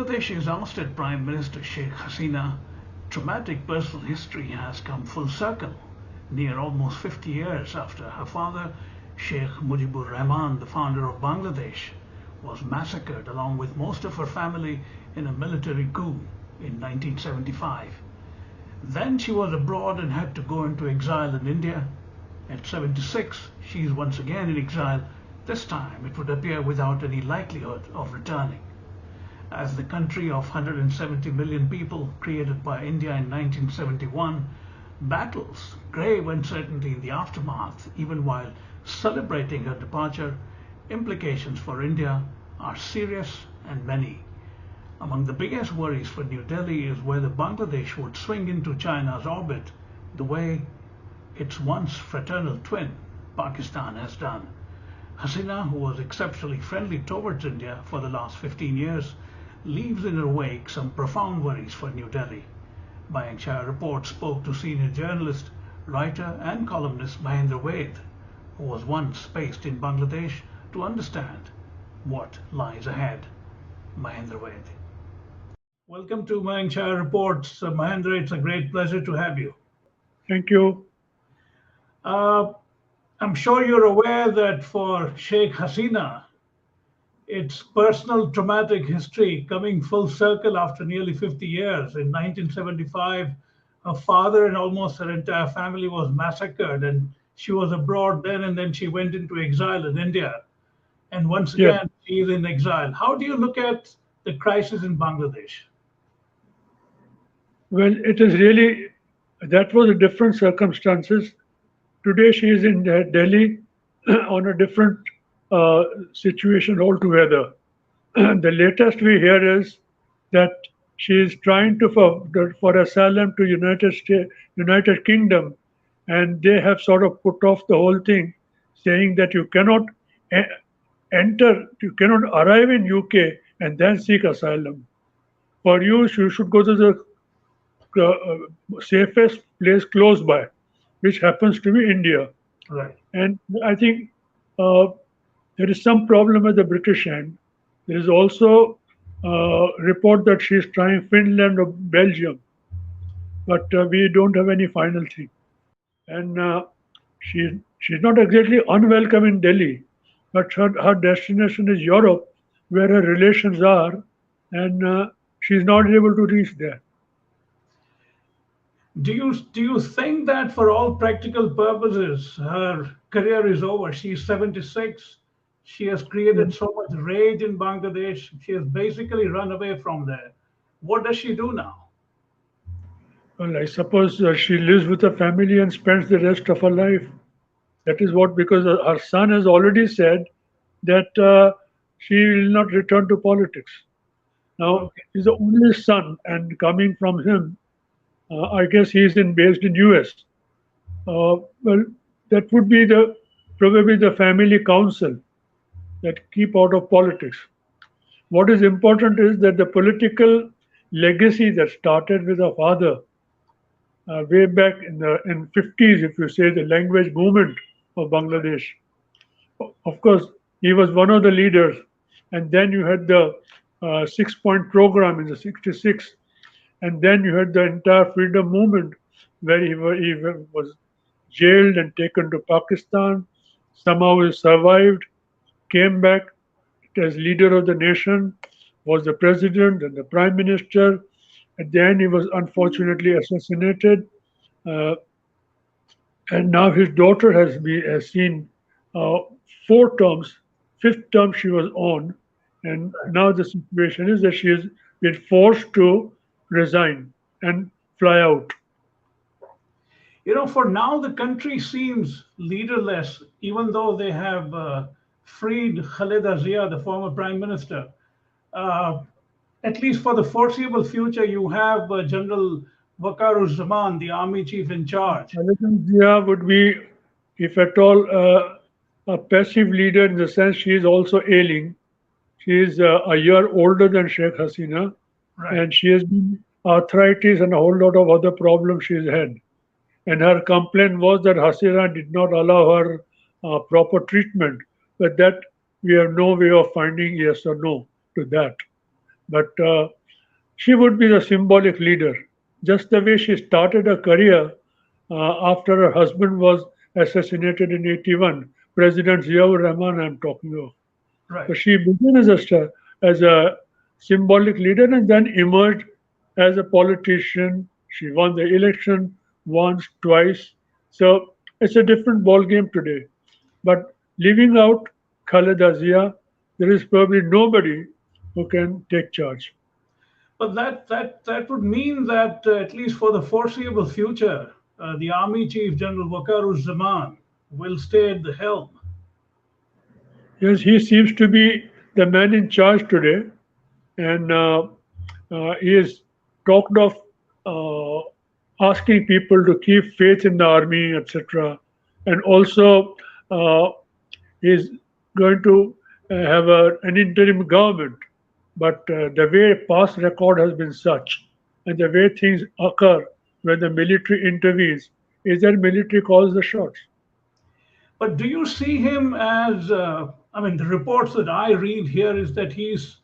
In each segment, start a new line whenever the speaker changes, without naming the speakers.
Bangladesh's ousted Prime Minister Sheikh Hasina traumatic personal history has come full circle, near almost 50 years after her father, Sheikh Mujibur Rahman, the founder of Bangladesh, was massacred along with most of her family in a military coup in 1975. Then she was abroad and had to go into exile in India. At 76, she is once again in exile, this time it would appear without any likelihood of returning. As the country of 170 million people created by India in 1971 battles grave uncertainty in the aftermath, even while celebrating her departure, implications for India are serious and many. Among the biggest worries for New Delhi is whether Bangladesh would swing into China's orbit the way its once fraternal twin, Pakistan, has done. Hasina, who was exceptionally friendly towards India for the last 15 years, leaves in her wake some profound worries for New Delhi. Mayank Report spoke to senior journalist, writer and columnist Mahendra Ved, who was once based in Bangladesh, to understand what lies ahead. Mahendra Ved. Welcome to Mayank Reports. Mahendra, it's a great pleasure to have you.
Thank you.
I'm sure you're aware that for Sheikh Hasina, its personal traumatic history coming full circle after nearly 50 years. In 1975, her father and almost her entire family was massacred, and she was abroad then, and then she went into exile in India. And once again, she is in exile. How do you look at the crisis in Bangladesh?
Well, it is really, that was a different circumstances. Today she is in Delhi on a different situation altogether. The latest we hear is that she is trying to for asylum to United Kingdom, and they have sort of put off the whole thing, saying that you cannot you cannot arrive in UK and then seek asylum. For you should go to the safest place close by, which happens to be India.
Right.
And I think there is some problem at the British end. There is also a report that she is trying Finland or Belgium, but we don't have any final thing. And she's not exactly unwelcome in Delhi, but her destination is Europe, where her relations are, and she's not able to reach there.
Do you think that for all practical purposes, her career is over? She's 76. She has created so much rage in Bangladesh. She has basically run away from there. What does she do now?
Well, I suppose she lives with her family and spends the rest of her life. That is what, because her son has already said that she will not return to politics. Now, he's the only son, and coming from him, I guess he is based in US. Well, that would be probably the family council that keep out of politics. What is important is that the political legacy that started with her father way back in 50s, if you say the language movement of Bangladesh. Of course, he was one of the leaders, and then you had the 6-point program in the 66, and then you had the entire freedom movement where he was jailed and taken to Pakistan. Somehow he survived, came back as leader of the nation, was the president and the prime minister. At the end, he was unfortunately assassinated. And now his daughter has seen 4 terms. 5th term she was on, and now the situation is that she has been forced to resign and fly out.
You know, for now, the country seems leaderless, even though they have freed Khaleda Zia, the former prime minister. At least for the foreseeable future, you have General Waqaruzzaman, the army chief in charge.
Khaleda Zia would be, if at all, a passive leader in the sense she is also ailing. She is a year older than Sheikh Hasina, and she has been arthritis and a whole lot of other problems she's had. And her complaint was that Hasina did not allow her proper treatment, but that we have no way of finding yes or no to that. But she would be the symbolic leader, just the way she started her career after her husband was assassinated in 81. President Ziaur Rahman, I'm talking of. So
Right.
she began as as a symbolic leader and then emerged as a politician. She won the election once, twice. So it's a different ball game today. But leaving out Khaleda Zia, there is probably nobody who can take charge.
But that would mean that at least for the foreseeable future, the Army Chief General Waqaruzzaman will stay at the helm.
Yes, he seems to be the man in charge today, and he has talked of uh, asking people to keep faith in the army, etc. And also, uh, he is going to have an interim government. But the way past record has been such, and the way things occur when the military intervenes, is that military calls the shots.
But do you see him as, I mean, the reports that I read here is that he's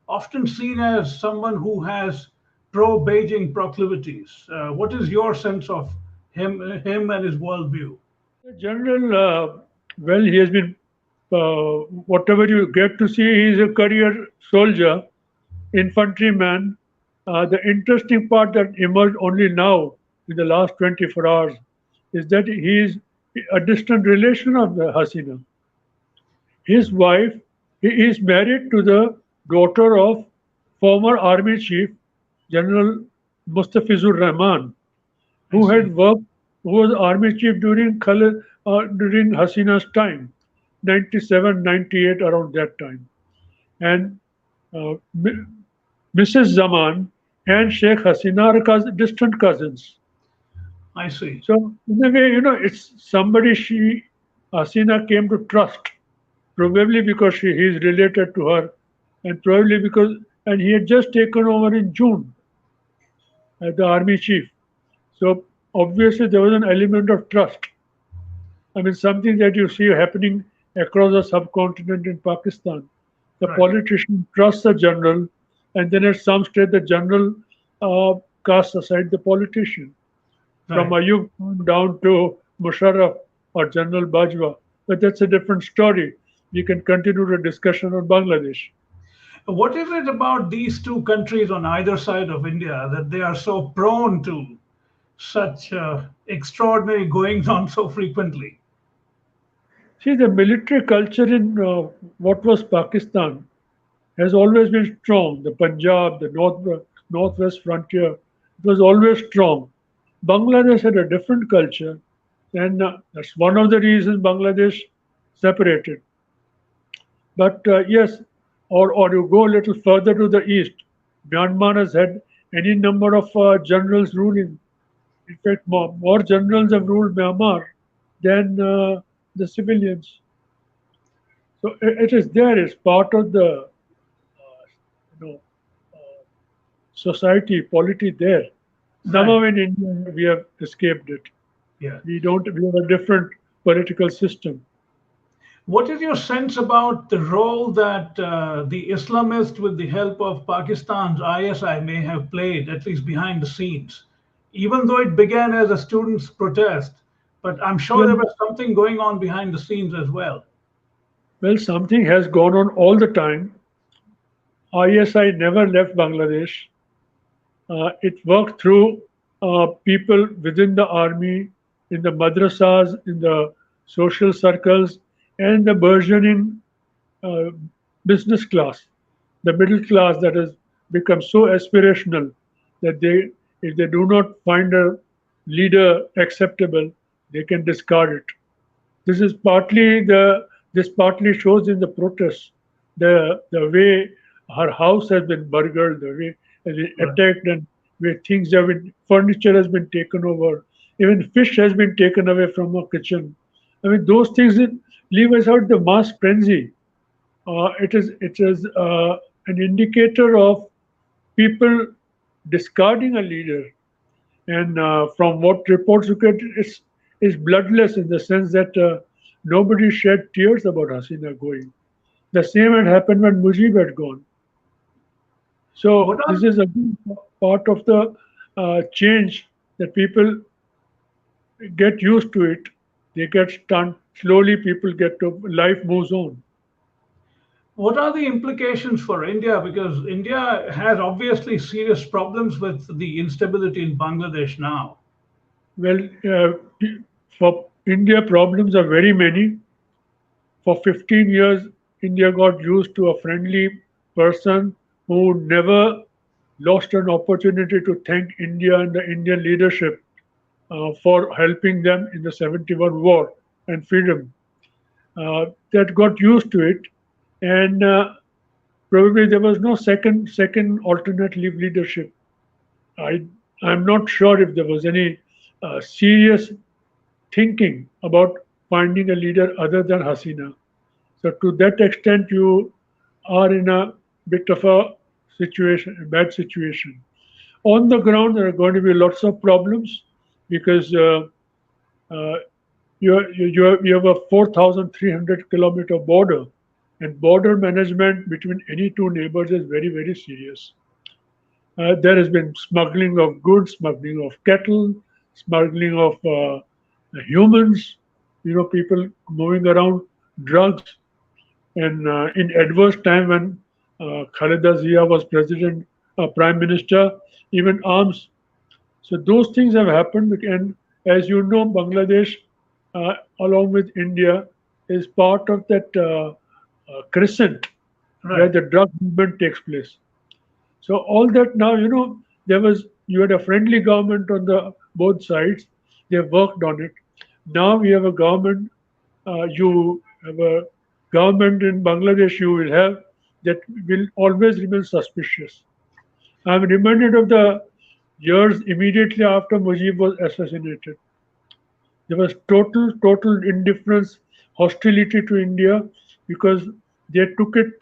often seen as someone who has pro Beijing proclivities. What is your sense of him and his worldview?
The general, well, he has been, whatever you get to see, he is a career soldier, infantryman. The interesting part that emerged only now, in the last 24 hours, is that he is a distant relation of the Hasina. His wife, he is married to the daughter of former army chief, General Mustafizur Rahman,
I
who
see.
had worked, who was army chief during Hasina's time, 97, 98, around that time. And uh, Mrs. Zaman and Sheikh Hasina are distant cousins.
I see.
So in a way, it's somebody Hasina came to trust, probably because he is related to her, and probably because, and he had just taken over in June as the army chief. So obviously there was an element of trust. I mean, something that you see happening across the subcontinent in Pakistan. The
Right.
politician trusts the general, and then at some stage the general casts aside the politician. From
Right.
Ayub down to Musharraf or General Bajwa. But that's a different story. We can continue the discussion on Bangladesh.
What is it about these two countries on either side of India that they are so prone to such extraordinary goings on so frequently?
See, the military culture in what was Pakistan has always been strong. The Punjab, the northwest frontier, it was always strong. Bangladesh had a different culture, and that's one of the reasons Bangladesh separated. But yes, or you go a little further to the east, Myanmar has had any number of generals ruling. In fact, more generals have ruled Myanmar than the civilians. So it is there. It's part of the you know society, polity there.
Right.
Somehow in India we have escaped it.
Yeah.
We don't. We have a different political system.
What is your sense about the role that the Islamists, with the help of Pakistan's ISI, may have played, at least behind the scenes? Even though it began as a students' protest, but I'm sure there
Well,
was something going on behind the scenes as well.
well, something has gone on all the time. ISI never left Bangladesh. It worked through people within the army, in the madrasas, in the social circles, and the burgeoning uh, business class, the middle class that has become so aspirational that if they do not find a leader acceptable, they can discard it. This is this partly shows in the protests, the way her house has been burgled, the way has been
Right.
attacked, and where things have been furniture has been taken over, even fish has been taken away from her kitchen. I mean, those things that leave us out the mass frenzy. It is an indicator of people discarding a leader, and from what reports you get, it's bloodless in the sense that nobody shed tears about Hasina going. The same had happened when Mujib had gone. So
What
this
are
is a part of the change that people get used to it. They get stunned. Slowly, people get to life moves on.
what are the implications for India? Because India has obviously serious problems with the instability in Bangladesh now.
Well, for India, problems are very many. For 15 years, India got used to a friendly person who never lost an opportunity to thank India and the Indian leadership for helping them in the 71 war and freedom. That got used to it, and probably there was no second alternate leadership. I I'm not sure if there was any serious thinking about finding a leader other than Hasina. So to that extent, you are in a bit of a situation, a bad situation. On the ground, there are going to be lots of problems because uh, you have a 4,300-kilometer border, and border management between any two neighbors is very, very serious. There has been smuggling of goods, smuggling of cattle, smuggling of humans, people moving around, drugs. And in adverse time when Khaleda Zia was president, prime minister, even arms. So those things have happened. And as you know, Bangladesh, along with India, is part of that crescent where
Right.
the drug movement takes place. So all that now, you had a friendly government on the both sides. They worked on it. Now we have a government. You have a government in Bangladesh. You will have that will always remain suspicious. I'm reminded of the years immediately after Mujib was assassinated. There was total indifference, hostility to India because they took it,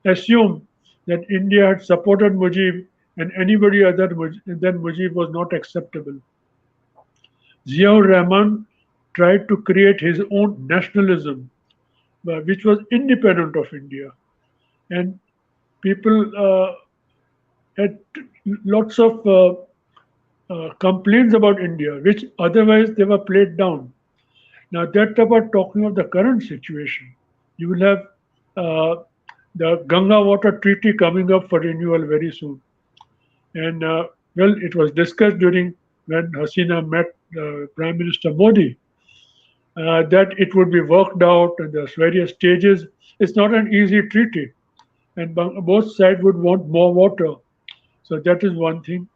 assumed that India had supported Mujib and anybody other than Mujib was not acceptable. Ziaur Rahman tried to create his own nationalism, which was independent of India. And people had lots of complaints about India, which otherwise they were played down. Now, that about talking of the current situation, you will have uh, the Ganga Water Treaty coming up for renewal very soon. And well, it was discussed during when Hasina met Prime Minister Modi that it would be worked out and there's various stages. It's not an easy treaty, and both sides would want more water. So that is one thing.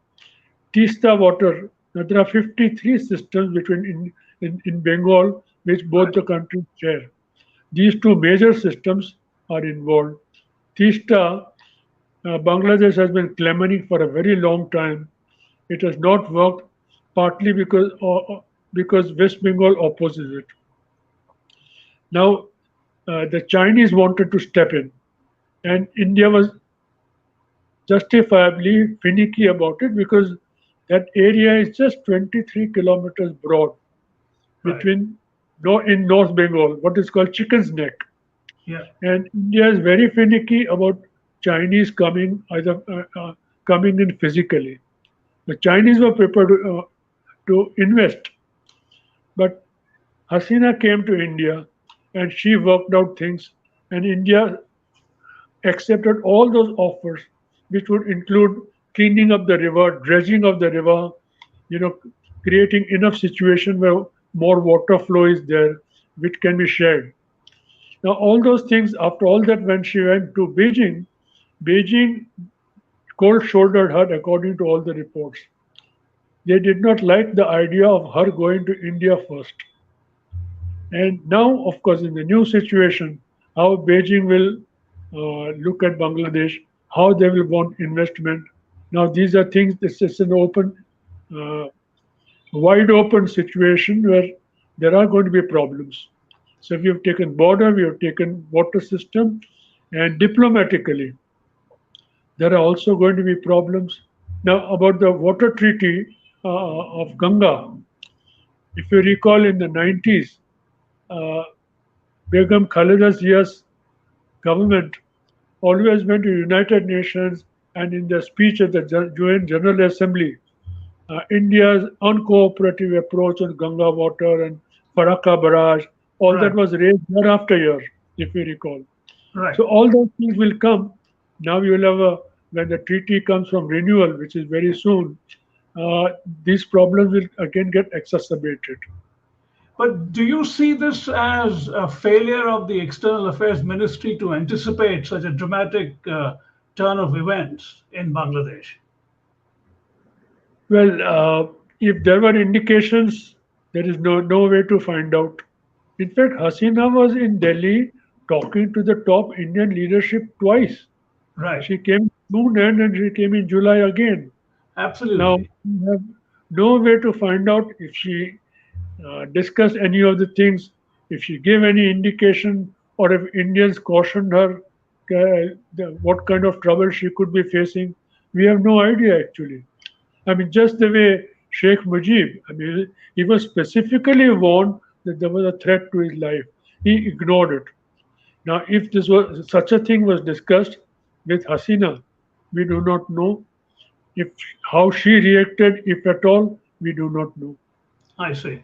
Tista water. Now there are 53 systems between in Bengal which both
Right.
the countries share. These two major systems are involved. Tista, Bangladesh has been clamoring for a very long time. It has not worked, partly because West Bengal opposes it. Now, the Chinese wanted to step in, and India was justifiably finicky about it because that area is just 23 kilometers broad
Right.
between in North Bengal, what is called Chicken's Neck.
Yeah.
And India is very finicky about Chinese coming in physically. The Chinese were prepared to invest, but Hasina came to India and she worked out things, and India accepted all those offers, which would include cleaning up the river, dredging of the river, you know, creating enough situation where more water flow is there, which can be shared. Now, all those things, after all that, when she went to Beijing, Beijing cold shouldered her according to all the reports. They did not like the idea of her going to India first. And now, of course, in the new situation, how Beijing will look at Bangladesh, how they will want investment. Now, these are things, this is an uh, wide open situation where there are going to be problems. So we have taken border, we have taken water system, and diplomatically, there are also going to be problems. Now, about the water treaty of Ganga, if you recall in the 90s, uh, Begum Khaleda Zia's government always went to United Nations and in the speech at the UN General Assembly, India's uncooperative approach on Ganga water and Farakka barrage, all that
Right.
was raised year after year, if you recall.
Right.
So all those things will come. Now you will have when the treaty comes from renewal, which is very soon, uh, these problems will again get exacerbated.
But do you see this as a failure of the External Affairs Ministry to anticipate such a dramatic turn of events in Bangladesh?
Well, if there were indications, there is no way to find out. In fact, Hasina was in Delhi talking to the top Indian leadership twice.
Right.
She came June end and she came in July again. Now,
Absolutely.
we have no way to find out if she discussed any of the things, if she gave any indication, or if Indians cautioned her what kind of trouble she could be facing. We have no idea actually. I mean, just the way Sheikh Mujib, I mean, he was specifically warned that there was a threat to his life. He ignored it. Now, if this was such a thing was discussed with Hasina, we do not know. If how she reacted, if at all, we do not know.
I see.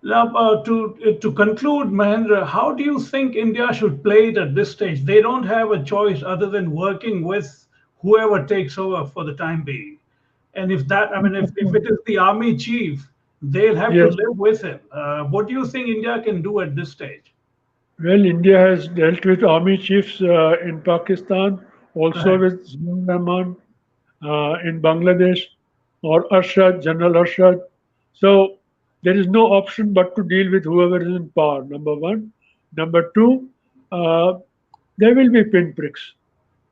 Now, to conclude, Mahendra, how do you think India should play it at this stage? They don't have a choice other than working with whoever takes over for the time being. And if that, I mean, if it is the army chief, they'll have to
Yes,
live with him. What do you think India can do at this stage?
well, India has dealt with army chiefs in Pakistan, also
Right,
with Ziaur Rahman in Bangladesh, or Arshad, General Arshad. So there is no option but to deal with whoever is in power, number one. Number two, uh, there will be pinpricks.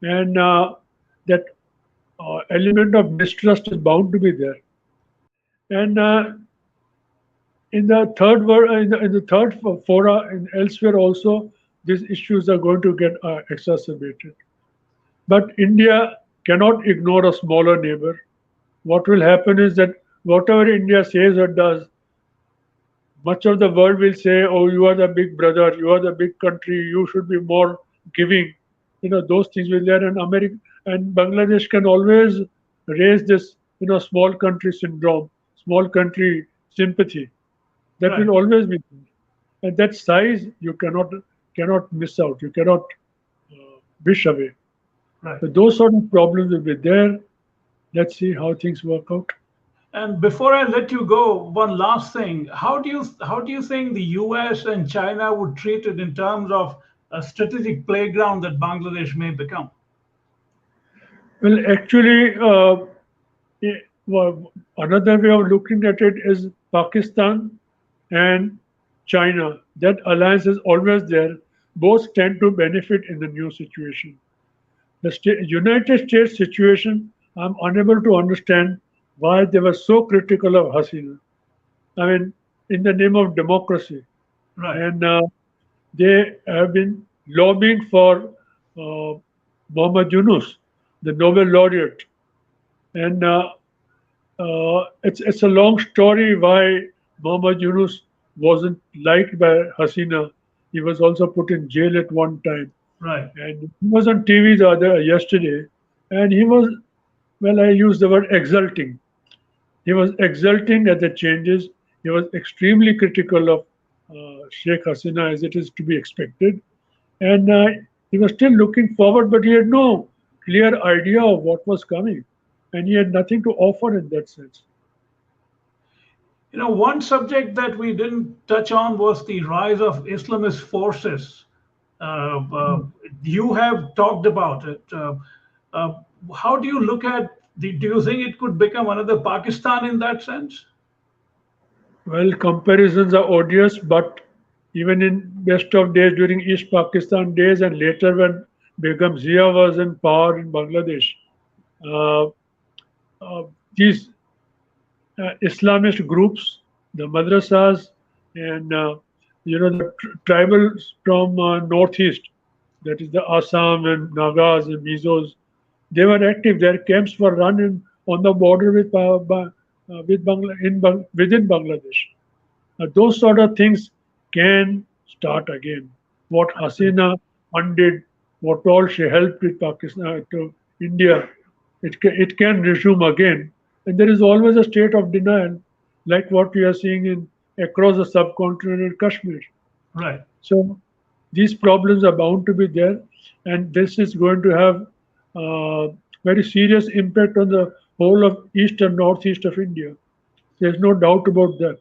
And that element of mistrust is bound to be there. And in the third in the third fora and elsewhere also, these issues are going to get exacerbated. But India cannot ignore a smaller neighbor. What will happen is that whatever India says or does, much of the world will say, "Oh, you are the big brother, you are the big country, you should be more giving." Those things will there, and America and Bangladesh can always raise this, small country syndrome, small country sympathy. That will
right,
always be there. And that size you cannot miss out. You cannot wish away.
right.
So those sort of problems will be there. Let's see how things work out.
And before I let you go, one last thing: how do you think the U.S. and China would treat it in terms of a strategic playground that Bangladesh may become?
Well, actually, well, another way of looking at it is Pakistan and China. That alliance is always there. Both tend to benefit in the new situation. The United States situation, I'm unable to understand why they were so critical of Hasina. I mean, in the name of democracy.
Right,
And they have been lobbying for uh, Muhammad Yunus, the Nobel laureate. And it's a long story why Muhammad Yunus wasn't liked by Hasina. He was also put in jail at one time.
right,
And he was on TV yesterday, and he was, well, I use the word exulting. He was exulting at the changes. He was extremely critical of Sheikh Hasina, as it is to be expected. And he was still looking forward, but he had no clear idea of what was coming. And he had nothing to offer in that sense.
One subject that we didn't touch on was the rise of Islamist forces. Uh, uh, you have talked about it. Uh, how do you look at do you think it could become another Pakistan in that sense?
Well, comparisons are odious, but even in best of days during East Pakistan days and later when Begum Zia was in power in Bangladesh, uh, uh, these Islamist groups, the madrasas, and the tribals from northeast, that is the Assam and Nagas and Mizos, they were active. Their camps were run on the border with within Bangladesh. Those sort of things can start again. What
I see.
Hasina undid, what all she helped with Pakistan to India, it can resume again. And there is always a state of denial, like what we are seeing in across the subcontinent in Kashmir.
Right.
So these problems are bound to be there, and this is going to have very serious impact on the whole of east and northeast of India. There's no doubt about that.